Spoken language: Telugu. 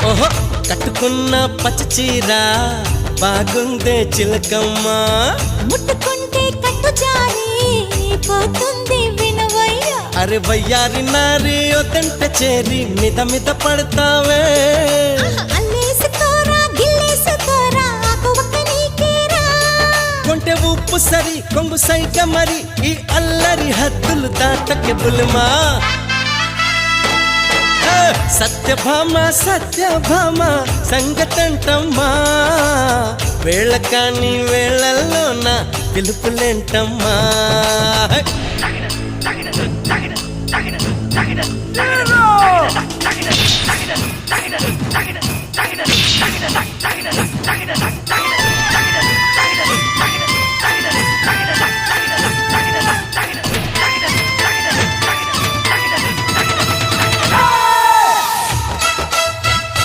ఓహో కట్టుకున్న పచ్చ చీర బాగుందే చిలకమ్మ, ముట్టుకుంటే కట్టు జారి పోతుంది వినవయ్య. అరే వయ్యారి నారి ఒదంట చేరి మిద మిద పడతావే, అల్లేసుకోరా గిల్లేసుకోరా ఆకువక్క నీకేరా. కొంటె ఉప్పు సరి కొంగు సైక మరి ఈ అల్లరి హద్దులు దాటకే బుల్మా. సత్యభామ సత్యభామ సంగతంటమ్మా, వేళ కాని వేళల్లోన పిలుపులేంటమ్మా.